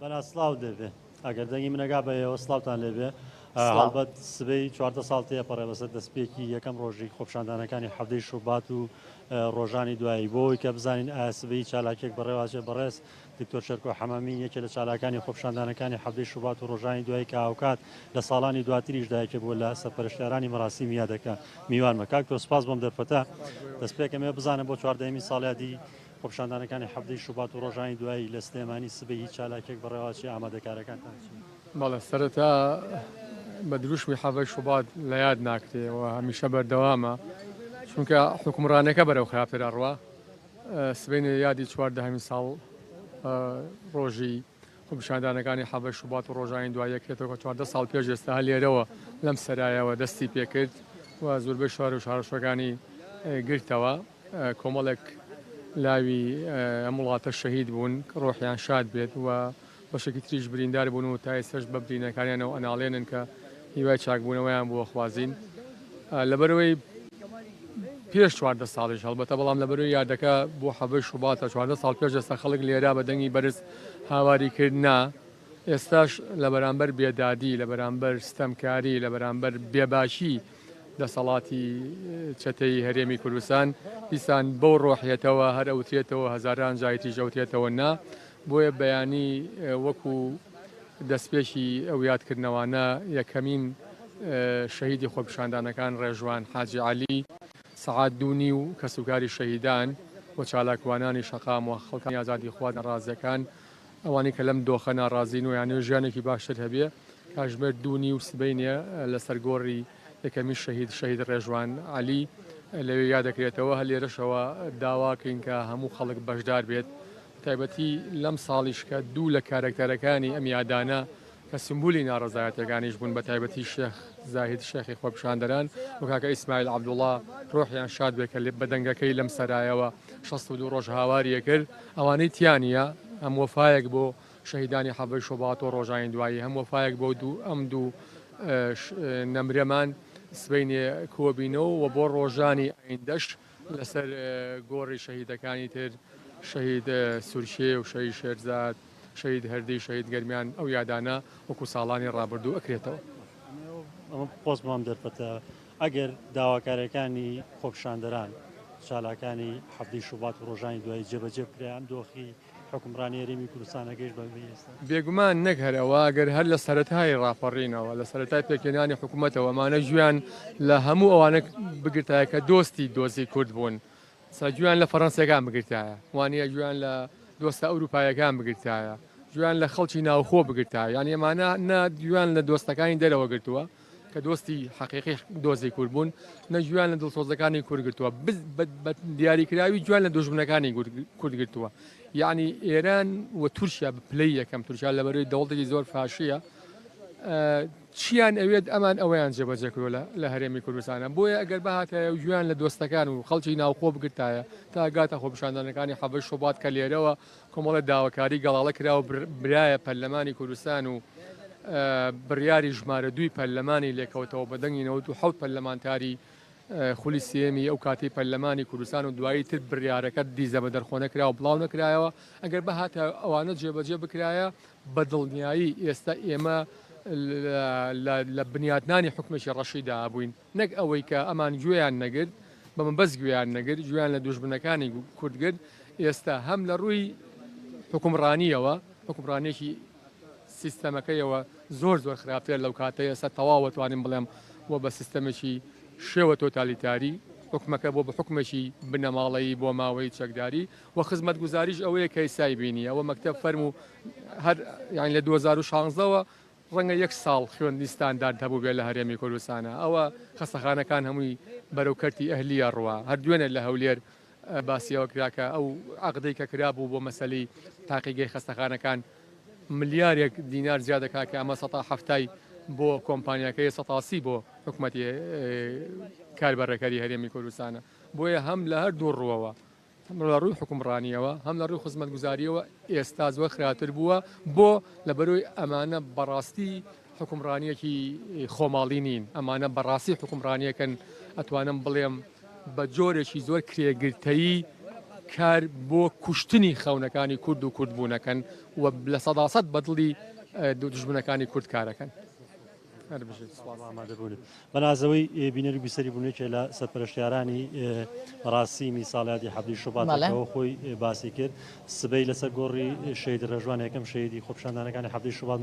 بەنا سلااو دەبێ ئەگەر دەنگی منەگا بەەوە سلااوان لێبێ هەڵبەت سبەی 4 ساڵتەیە پەڕێ بەسەر دەستپێکی یەکەم ڕۆژی خۆپشاندانەکانی حەودەی شوبات و ڕۆژانی دوایی بۆی کە بزانین ئاسبەی چالاکێک بەڕێواچێ بەڕێز دکتۆر شەرکۆ حەمامی یەکێ لە چالاکانی خۆپشاندانەکانی حەودەی شوبات و ڕۆژانی دوایی کە هاوکات لە ساڵانی دواتریشدایکە بووە لە سەرپەرشتیارانی مەراسی میادەکە میوانمە کاک تۆ سپاس بۆم دەرفەتە دەستپێکەمێ بزانم بۆ 14 ساڵیادی خۆپشاندانەکانی حەودەی شوبات و ڕۆژانی دوایی لە سلێمانی سبەی هیچ چالاکێک بەڕێواچی ئامادەکارەکانتان بەڵێ سەرەتا بە دروشمی حەڤەی شوبات لە یاد ناکرێەوە هەمیشە بەردەوامە چونکە حکومڕانەکە بەرەو خراپترا ڕوا سبەینە یادی 14 ساڵ ڕۆژی خۆپشاندانەکانی حەڤەی شوبات و ڕۆژانی دوایەکرێتەوە 14 ساڵ پێش ئێستا هەلێرەوە لەم سەرایەوە دەستی پێکرد و زۆربەی شار و شارشەکانی گرتەوە کۆمەڵێک لاوی ئەم وڵاتە شەهید بوون ڕۆحیان شاد بێت و بەشێکی تریش بریندار بوون و تا ئێستاش بە برینەکانیانەوە ئەناڵێنن کە هیوای چاکبوونەوەیان بۆ خوازین لەبەرەوەی پێش 14 ساڵیش هەڵبەتە بەڵام لەبەرەوەی یادەکە بۆ حەڤەی شوباتە 14 ساڵ پێش ئێستا خەڵک لێرا بە دەنگی بەرز هاواریکردنا ئێستاش لە بەرامبەر بێدادی لە بەرامبەر ستەمکاری لە بەرامبەر بێباشی دەسەڵاتی چەتەی هەرێمی کوردستان دیسان بەو ڕۆحیەتەوە هەر ئەوترێتەوە هەزاران جایتی ژەوتێتەوە نا بۆیە بەیانی وەکو دەستپێکی ئەو یادکردنەوانە یەکەمین شەهیدی خۆپشاندانەکان ڕێژوان حاجی عەلی سەعات دوونی و کەسوکاری شەهیدان بۆ چالاکوانانی شەقام و خەڵکانی ئازادی خوا ناڕازیەکان ئەوانی کە لەم دۆخە ناڕازین و یانێ ژیانێکی باشتر هەبێ کاژمێر دوونی و سبەینێ لەسەر گۆڕی یەکەمی شەهید ڕێژوان عەلی لەوێ یادەکرێتەوە هەلێرەشەوە داواکەین کە هەموو خەڵک بەشدار بێت تایبەتی لەم ساڵیش کە دوو لە کارکتەرەکانی ئەم یادانە کە سمبولی ناڕزایەتەکانیش بوون بە تایبەتی شێخ زاهید شێخی خۆپشاندەران و کاکە ئیسماعیل عەبدوڵڵا ڕۆحیان شاد بێت کە بە دەنگەکەی لەم سەرایەوە 62 ڕۆژ هاواریە کرد ئەوانەی تیانە هەم وەفایەک بۆ شەهیدانی حەڤەی شوبات و ڕۆژانی دوایی هەم وەفایەک بۆ ئەم دوو نەمرەمان سبەینێ کۆبینەوە و بۆ ڕۆژانی ئایندەش لەسەر گۆڕی شەهیدەکانی تر شەهید سورشێ و شەهید شێرزاد شەهید هەردەی شەهید گەرمیان ئەو یادانە وەکو ساڵانی ڕابردوو ئەکرێتەوە. ئەمە پۆست بۆم دەرفەتە ئەگەر داواکارەکانی خۆپشاندەران چالاکانی حەڤەی شوبات و ڕۆژانی دوایی جێبەجێ بکرێن دۆخی حکومڕانی هەرێمی کوردستانەکەیش بە ئێستا بێگومان نەکەرەوە ئەگەر هەر لە سەرەتای ڕاپەڕینەوە لە سەرەتای پێکێنانی حکوومەتەوە ئەمانە گویان لە هەموو ئەوانە بگرتایە کە دۆستی دۆزی کورد بوون گویان لە فەڕەنسیەکان بگرتایە وانە گویان لە دۆستە ئەوروپایەکان بگرتایە گویان لە خەڵکی ناوخۆ بگرتایە یان ئێمانە نەگویان لە دۆستەکانی دەرەوە گرتووە کە دۆستی حەقیقی دۆزی کورد بوون نەگویان لە دڵسۆزەکانی کورد گرتووە دیاریکراوی گویان لە دۆژمنەکانی کورد گرتووە یعنی ئێران و تورکیا پلەی یەکەم تورکیا لەبەرەوەی دەوڵەتێکی زۆر فاشیە چیان ئەوێت ئەمان ئەوەیان جێبەجێ کردووە لە هەرێمی کوردستانە بۆیە ئەگەر بەهاتایە گویان لە دۆستەکان و خەڵکی ناوخۆ بگرتایە تا گاتە خۆپشاندانەکانی حەڤەی شوبات کە لێرەوە کۆمەڵە داواکاری گەڵاڵە کراوە برایە پەرلەمانی کوردستان و بڕیاری ژمارە 2 پەرلەمانی لێکەوتەوە بە دەنگی 97 پەرلەمانتاری خولی سێمی ئەو کاتی پەرلەمانی کوردستان و دوایی تر بڕیارەکە دیزە بە دەرخۆ نەکراوە بڵاو نەکرایەوە ئەگەر بەهاتە ئەوانە جێبەجێ بکرایە بە دڵنیایی ئێستا ئێمە لە بنیاتنانی حکومێکی ڕەشیدا بووین نەک ئەوەی کە ئەمان گوێیان نەگرت بەمە بەس گوێیان نەگرت گویان لە دوژمنەکانی کوردگرت ئێستا هەم لە ڕووی حکومڕانیەوە حکومڕانێکی سیستەمەکەیەوە زۆر خراپتر لەو کاتەیە ئێستا تەواو توانین بڵێم وە بە سیستەمێکی شێوە تۆتالیتاری حکومەکە بۆ بە حکومێکی بنەماڵەیی بۆ ماوەی چەکداری و خزمەت گوزاریش ئەوەیە کە ئێستای بینی ئەوە مەکتەب فەرم و هەر یان لە 2016ەوە ڕەنگە 1 ساڵ خوێندنی ستاندارد هەبوو بێت لە هەرێمی کوردستانە ئەوە خەستەخانەکان هەمووی بەرەوکەرتی ئەهلیە ڕوا هەر دوێنێ لە هەولێر باسیەوە کراکە ئەو عەقدەی کە کرابوو بۆ مەسەلەی تاقیگەی خەستەخانەکان ملیارێک دینار زیادەکا کە ئەمە 170 بۆ کۆمپانیاکەی 180 بۆ حکوومەتی کاربەرەکەری هەرێمی کوردستانە بۆیە هەم لە هەر دوو ڕووەوە هەم لە ڕووی حکومڕانیەوە هەم لە ڕووی خزمەت گوزاریەوە ئێستا زۆر خراپتر بووە بۆ لەبەرۆی ئەمانە بەڕاستی حکومڕانیەکی خۆماڵی نین ئەمانە بەڕاستی حکومڕانیەکەن ئەتوانم بڵێم بە جۆرێکی زۆر کرێگرتەیی کار بۆ کوشتنی خەونەکانی کورد و کوردبوونەکەن و لە سەداسەد بەدڵی دژمنەکانی کورد کارەکەن. ئامادەبوون بەنازەوەی بینەری بیسەری بوونێکێ لە سەرپەرشتیارانی ڕاستیمی ساڵاتی حەبلی شوباتەوە خۆی باسی کرد سبەی لەسەر گۆڕی شەید ڕێژوان یەکەم شەیدی خۆپیشاندانەکانی حەبلی شوبات